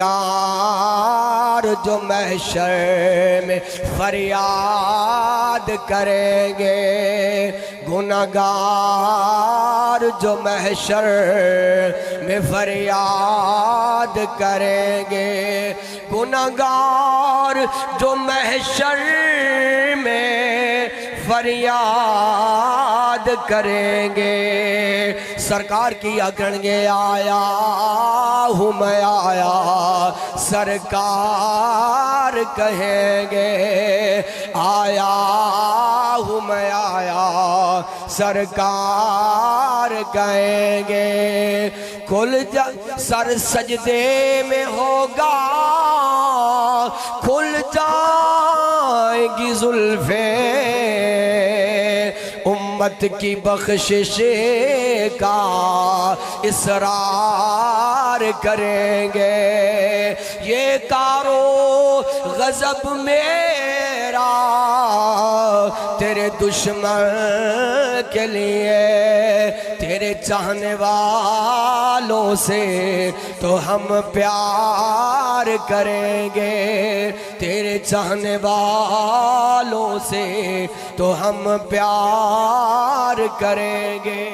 یار جو محشر میں فریاد کریں گے، گناہگار جو محشر میں فریاد کریں گے، گناہگار جو محشر میں فریاد کریں گے، سرکار کیا کریں گے آیا ہوں میں آیا سرکار کہیں گے، آیا ہوں میں آیا سرکار کہیں گے، کھل سر سجدے میں ہوگا، کھل جائیں گی زلفیں، امت کی بخشش کا اصرار کریں گے، یہ کارو غضب میرا تیرے دشمن کے لیے، تیرے چاہنے والوں سے تو ہم پیار کریں گے، تیرے چاہنے والوں سے تو ہم پیار کریں گے۔